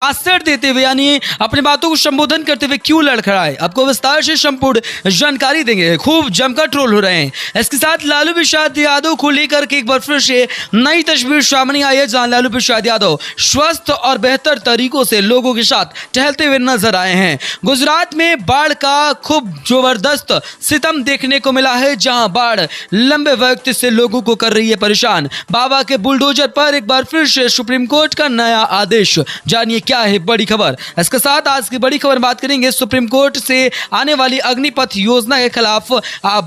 Answer देते हुए यानी अपनी बातों को संबोधन करते हुए क्यों लड़खड़ाए, आपको विस्तार से संपूर्ण जानकारी देंगे। खूब जमकर ट्रोल हो रहे हैं। इसके साथ लालू प्रसाद यादव को लेकर के एक बार फिर से नई तस्वीर सामने आई है, जहां लालू प्रसाद यादव स्वस्थ और बेहतर तरीकों से लोगों के साथ टहलते हुए नजर आए हैं। गुजरात में बाढ़ का खूब जबरदस्त सितम देखने को मिला है, जहां बाढ़ लंबे वक्त से लोगों को कर रही है परेशान। बाबा के बुलडोजर पर एक बार फिर से सुप्रीम कोर्ट का नया आदेश, जानिए क्या है बड़ी खबर। इसके साथ आज की बड़ी खबर बात करेंगे सुप्रीम कोर्ट से आने वाली अग्निपथ योजना के खिलाफ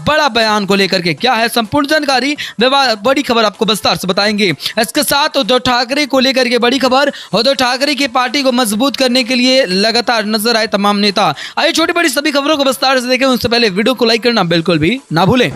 बड़ा बयान को लेकर के क्या है संपूर्ण जानकारी, बड़ी खबर आपको विस्तार से बताएंगे। इसके साथ उद्धव ठाकरे को लेकर के बड़ी खबर, उद्धव ठाकरे की पार्टी को मजबूत करने के लिए लगातार नजर आए तमाम नेता। आइए छोटी बड़ी सभी खबरों को विस्तार से देखें, उससे पहले वीडियो को लाइक करना बिल्कुल भी ना भूलें।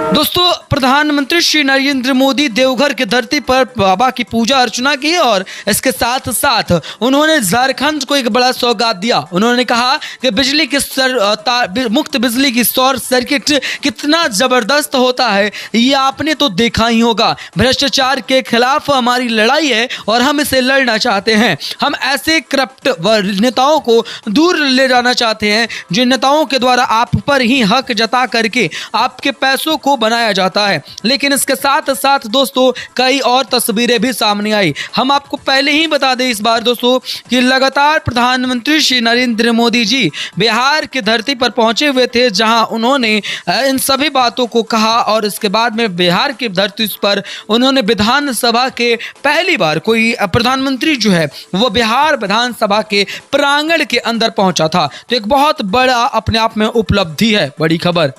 दोस्तों, प्रधानमंत्री श्री नरेंद्र मोदी देवघर की धरती पर बाबा की पूजा अर्चना की और इसके साथ साथ उन्होंने झारखंड को एक बड़ा सौगात दिया। उन्होंने कहा कि बिजली की मुक्त बिजली की शॉर्ट सर्किट कितना जबरदस्त होता है ये आपने तो देखा ही होगा। भ्रष्टाचार के खिलाफ हमारी लड़ाई है और हम इसे लड़ना चाहते हैं। हम ऐसे करप्ट नेताओं को दूर ले जाना चाहते हैं जिन नेताओं के द्वारा आप पर ही हक जता करके आपके पैसों को बनाया जाता है। लेकिन इसके साथ साथ दोस्तों कई और तस्वीरें भी सामने आई। हम आपको पहले ही बता दें इस बार दोस्तों कि लगातार प्रधानमंत्री श्री नरेंद्र मोदी जी बिहार की धरती पर पहुंचे हुए थे, जहां उन्होंने इन सभी बातों को कहा और इसके बाद में बिहार की धरती पर उन्होंने विधानसभा के पहली बार कोई प्रधानमंत्री जो है वो बिहार विधानसभा के प्रांगण के अंदर पहुंचा था। तो एक बहुत बड़ा अपने आप में उपलब्धि है। बड़ी खबर,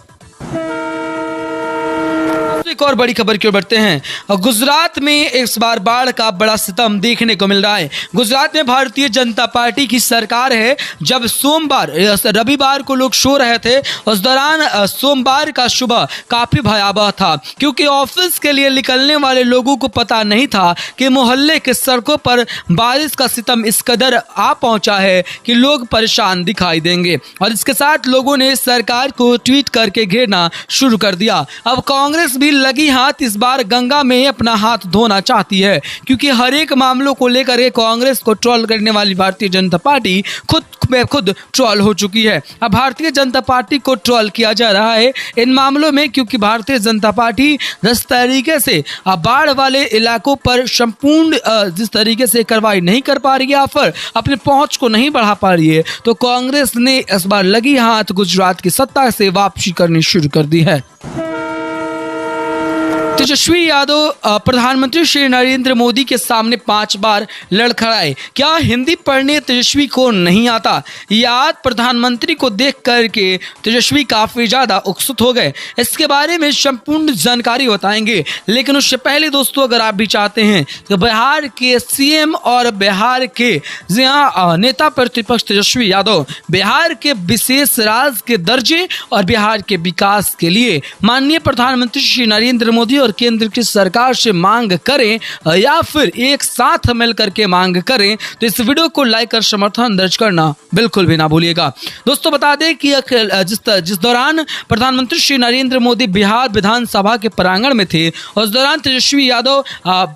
एक और बड़ी खबर की ओर बढ़ते हैं। गुजरात में इस बार बाढ़ का बड़ा सितम देखने को मिल रहा है। गुजरात में भारतीय जनता पार्टी की सरकार है। जब सोमवार रविवार को लोग सो रहे थे, उस दौरान सोमवार का सुबह काफी भयावह था, क्योंकि ऑफिस के लिए निकलने वाले लोगों को पता नहीं था कि मोहल्ले के सड़कों पर बारिश का सितम इस कदर आ पहुंचा है कि लोग परेशान दिखाई देंगे। और इसके साथ लोगों ने सरकार को ट्वीट करके घेरना शुरू कर दिया। अब कांग्रेस भी लगी हाथ इस बार गंगा में अपना हाथ धोना चाहती है, क्योंकि हर एक मामलों को लेकर कांग्रेस को ट्रोल करने वाली भारतीय जनता पार्टी खुद ट्रोल हो चुकी है। अब भारतीय जनता पार्टी को ट्रोल किया जा रहा है इन मामलों में, क्योंकि भारतीय जनता पार्टी जिस तरीके से बाढ़ वाले इलाकों पर संपूर्ण जिस तरीके से कार्रवाई नहीं कर पा रही है या फिर अपनी पहुंच को नहीं बढ़ा पा रही है, तो कांग्रेस ने इस बार लगी हाथ गुजरात की सत्ता से वापसी करनी शुरू कर दी है। तेजस्वी यादव प्रधानमंत्री श्री नरेंद्र मोदी के सामने 5 बार लड़खड़ाए। क्या हिंदी पढ़ने तेजस्वी को नहीं आता? याद प्रधानमंत्री को देख करके तेजस्वी काफी ज्यादा उत्सुक हो गए। इसके बारे में संपूर्ण जानकारी बताएंगे, लेकिन उससे पहले दोस्तों अगर आप भी चाहते हैं कि बिहार के सीएम और बिहार के नेता प्रतिपक्ष तेजस्वी यादव बिहार के विशेष राज्य के दर्जे और बिहार के विकास के लिए माननीय प्रधानमंत्री श्री नरेंद्र मोदी और केंद्र की सरकार से मांग करें या फिर एक साथ मिलकर के मांग करें, तो इस वीडियो को लाइक कर समर्थन दर्ज करना बिल्कुल भी ना भूलिएगा। दोस्तों बता दें कि जिस दौरान प्रधानमंत्री श्री नरेंद्र मोदी बिहार विधानसभा के प्रांगण में थे, उस दौरान तेजस्वी यादव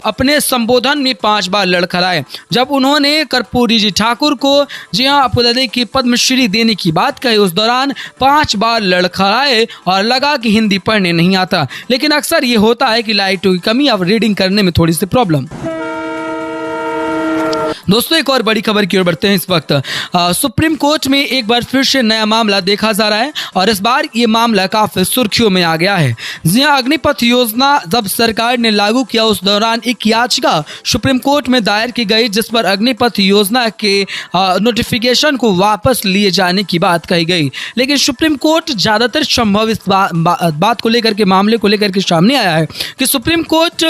अपने संबोधन में 5 बार लड़खड़ाए। जब उन्होंने कर्पूरी जी ठाकुर को जी हाँ आपको बता दें कि पद्मश्री देने की बात कही, उस दौरान 5 बार लड़खड़ाए और लगा कि हिंदी पढ़ने नहीं आता। लेकिन अक्सर ये होता है कि लाइटों की कमी या रीडिंग करने में थोड़ी सी प्रॉब्लम। दोस्तों एक और बड़ी खबर की ओर बढ़ते हैं। इस वक्त सुप्रीम कोर्ट में एक बार फिर से नया मामला देखा जा रहा है और इस बार ये मामला काफी सुर्खियों में आ गया है। जहां अग्निपथ योजना जब सरकार ने लागू किया, उस दौरान एक याचिका सुप्रीम कोर्ट में दायर की गई, जिस पर अग्निपथ योजना के नोटिफिकेशन को वापस लिए जाने की बात कही गई। लेकिन सुप्रीम कोर्ट ज्यादातर संभव इस बात को लेकर के मामले को लेकर के सामने आया है कि सुप्रीम कोर्ट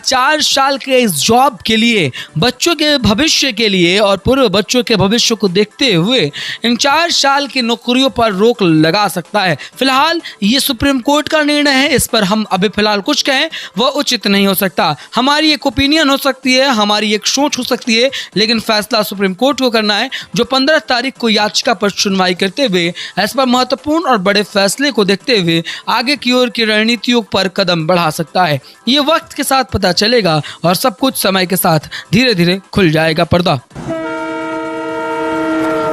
4 साल के इस जॉब के लिए बच्चों के भविष्य भविष्य के लिए और पूर्व बच्चों के भविष्य को देखते हुए इन 4 साल की नौकरियों पर रोक लगा सकता है। फिलहाल ये सुप्रीम कोर्ट का निर्णय है, इस पर हम अभी फिलहाल कुछ कहें वह उचित नहीं हो सकता। हमारी एक ओपिनियन हो सकती है, हमारी एक सोच हो सकती है, लेकिन फैसला सुप्रीम कोर्ट को करना है, जो 15 तारीख को याचिका पर सुनवाई करते हुए इस पर महत्वपूर्ण और बड़े फैसले को देखते हुए आगे की ओर की रणनीतियों पर कदम बढ़ा सकता है। ये वक्त के साथ पता चलेगा और सब कुछ समय के साथ धीरे धीरे खुल जाएगा पर्दा।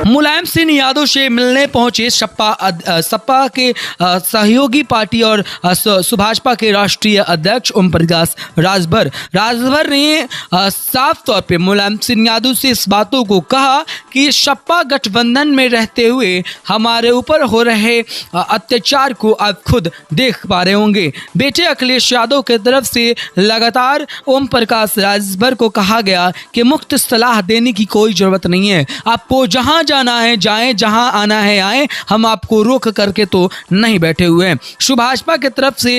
मुलायम सिंह यादव से मिलने पहुंचे सपा के सहयोगी पार्टी और सुभाषपा के राष्ट्रीय अध्यक्ष ओम प्रकाश राजभर ने साफ तौर पे मुलायम सिंह यादव से इस बातों को कहा कि सपा गठबंधन में रहते हुए हमारे ऊपर हो रहे अत्याचार को आप खुद देख पा रहे होंगे। बेटे अखिलेश यादव की तरफ से लगातार ओम प्रकाश राजभर को कहा गया कि मुफ्त सलाह देने की कोई जरूरत नहीं है, आपको जहां जाना है जाएं, जहां आना है आए, हम आपको रोक करके तो नहीं बैठे हुए हैं। सुभाषपा की तरफ से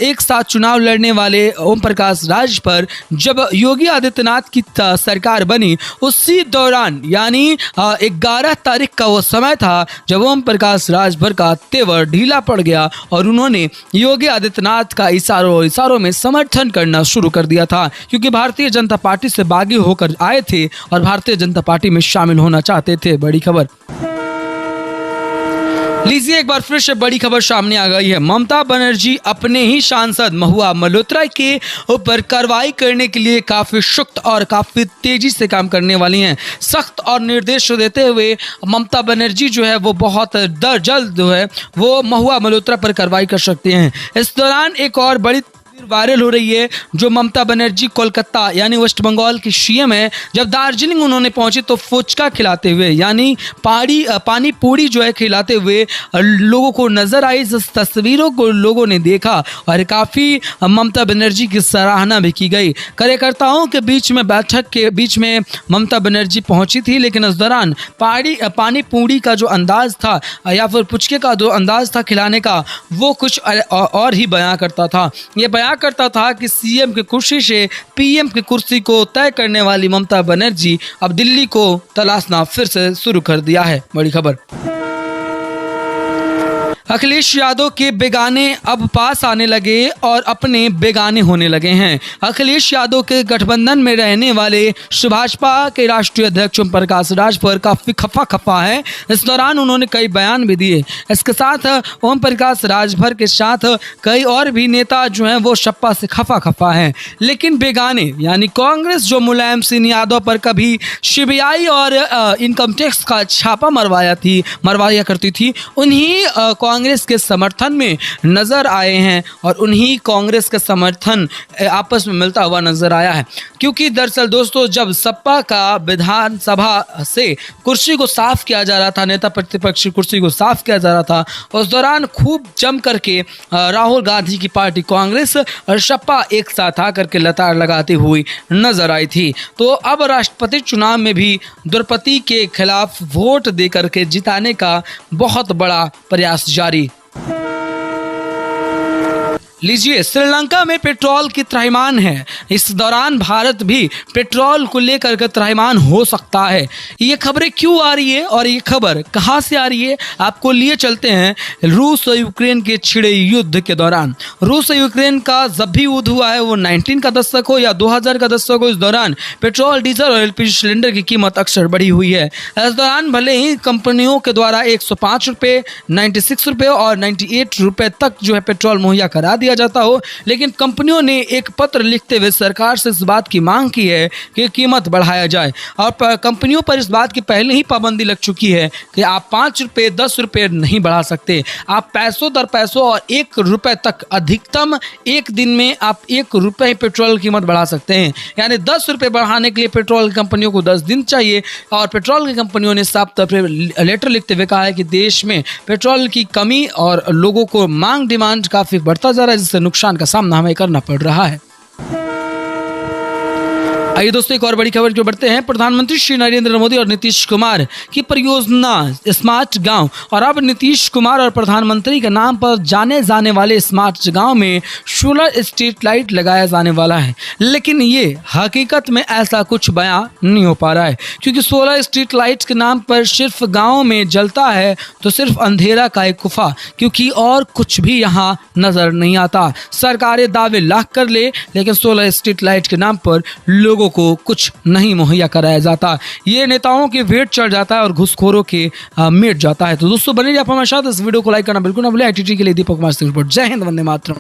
एक साथ चुनाव लड़ने वाले ओम प्रकाश राज पर जब योगी आदित्यनाथ की सरकार बनी, उसी दौरान यानी 11 तारीख का वो समय था जब ओम प्रकाश राजभर का तेवर ढीला पड़ गया और उन्होंने योगी आदित्यनाथ का इशारों में समर्थन करना शुरू कर दिया था, क्योंकि भारतीय जनता पार्टी से बागी होकर आए थे और भारतीय जनता पार्टी में शामिल होना चाहते थे। बड़ी खबर लीजिए, एक बार फिर से बड़ी खबर सामने आ गई है। ममता बनर्जी अपने ही सांसद महुआ मल्होत्रा के ऊपर कार्रवाई करने के लिए काफी सख्त और काफी तेजी से काम करने वाली हैं। सख्त और निर्देश देते हुए ममता बनर्जी जो है वो बहुत जल्द जो है वो महुआ मल्होत्रा पर कार्रवाई कर सकते हैं। इस दौरान एक और बड़ी वायरल हो रही है, जो ममता बनर्जी कोलकाता यानी वेस्ट बंगाल की सीएम है, जब दार्जिलिंग उन्होंने पहुंचे तो फुचका खिलाते हुए यानी पानी पूरी जो है खिलाते हुए लोगों को नजर आई। इस तस्वीरों को लोगों ने देखा और काफी ममता बनर्जी की सराहना भी की गई। कार्यकर्ताओं के बीच में बैठक के बीच में ममता बनर्जी पहुंची थी, लेकिन उस दौरान पानी पूरी का जो अंदाज था या फिर पुचके का जो अंदाज था खिलाने का, वो कुछ और ही बयां करता था। ये बयां करता था कि सीएम की कुर्सी से पीएम की कुर्सी को तय करने वाली ममता बनर्जी अब दिल्ली को तलाशना फिर से शुरू कर दिया है। बड़ी खबर, अखिलेश यादव के बेगाने अब पास आने लगे और अपने बेगाने होने लगे हैं। अखिलेश यादव के गठबंधन में रहने वाले सुभाषपा के राष्ट्रीय अध्यक्ष ओम प्रकाश राज पर काफी खफा है। इस दौरान उन्होंने कई बयान भी दिए। इसके साथ ओम प्रकाश राजभर के साथ कई और भी नेता जो हैं वो सपा से खफा हैं, लेकिन बेगाने यानी कांग्रेस जो मुलायम सिंह यादव पर कभी सीबीआई और इनकम टैक्स का छापा मरवाया करती थी, उन्हीं कांग्रेस के समर्थन में नजर आए हैं और उन्हीं कांग्रेस का समर्थन आपस में मिलता हुआ नजर आया है। क्योंकि दरअसल दोस्तों, जब सपा का विधानसभा से कुर्सी को साफ किया जा रहा था, नेता प्रतिपक्ष की कुर्सी को साफ किया जा रहा था, उस दौरान खूब जम करके राहुल गांधी की पार्टी कांग्रेस और सपा एक साथ आकर के लताड़ लगाती हुई नजर आई थी। तो अब राष्ट्रपति चुनाव में भी द्रौपदी के खिलाफ वोट देकर के जिताने का बहुत बड़ा प्रयास जारी। लीजिए, श्रीलंका में पेट्रोल की त्राहिमाम है। इस दौरान भारत भी पेट्रोल को लेकर के त्राहिमाम हो सकता है। ये खबरें क्यों आ रही है और ये खबर कहां से आ रही है, आपको लिए चलते हैं रूस और यूक्रेन के छिड़े युद्ध के दौरान। रूस और यूक्रेन का जब भी युद्ध हुआ है, वो 19 का दशक हो या 2000 का दशक हो, इस दौरान पेट्रोल, डीजल और एलपीजी सिलेंडर की कीमत अक्सर बढ़ी हुई है। इस दौरान भले ही कंपनियों के द्वारा 105 रुपये, 96 रुपये और 98 रुपये तक जो है पेट्रोल मुहैया करा दिया जाता हो, लेकिन कंपनियों ने एक पत्र लिखते हुए सरकार से इस बात की मांग की है कि कीमत बढ़ाया जाए। और कंपनियों पर इस बात की पहले ही पाबंदी लग चुकी है कि आप 5 रुपये, 10 रुपये नहीं बढ़ा सकते। आप पैसों दर पैसों और 1 रुपये तक अधिकतम एक दिन में आप 1 रुपये पेट्रोल की कीमत बढ़ा सकते हैं। यानी 10 रुपये बढ़ाने के लिए पेट्रोल कंपनियों को 10 दिन चाहिए। और पेट्रोल की कंपनियों ने साफ तौर पर लेटर लिखते हुए कहा है कि देश में पेट्रोल की कमी और लोगों को मांग डिमांड काफी बढ़ता जा रहा है, जिससे नुकसान का सामना हमें करना पड़ रहा है। आइए दोस्तों, एक और बड़ी खबर की बढ़ते हैं। प्रधानमंत्री श्री नरेंद्र मोदी और नीतीश कुमार की परियोजना स्मार्ट गांव, और अब नीतीश कुमार और प्रधानमंत्री के नाम पर जाने जाने वाले स्मार्ट गांव में सोलर स्ट्रीट लाइट लगाया जाने वाला है। लेकिन ये हकीकत में ऐसा कुछ बयां नहीं हो पा रहा है, क्योंकि सोलर स्ट्रीट लाइट के नाम पर सिर्फ गाँव में जलता है तो सिर्फ अंधेरा का एक गुफा, क्योंकि और कुछ भी यहाँ नजर नहीं आता। सरकारें दावे लाख कर ले, लेकिन सोलर स्ट्रीट लाइट के नाम पर लोगों को कुछ नहीं मुहैया कराया जाता। ये नेताओं के वेट चढ़ जाता है और घुसखोरों के मिट जाता है। तो दोस्तों, बने रहिए आप हमारे साथ। इस वीडियो को लाइक करना बिल्कुल ना भूलें। ITT के लिए दीपक कुमार सिंह रिपोर्ट। जय हिंद, वंदे मातरम।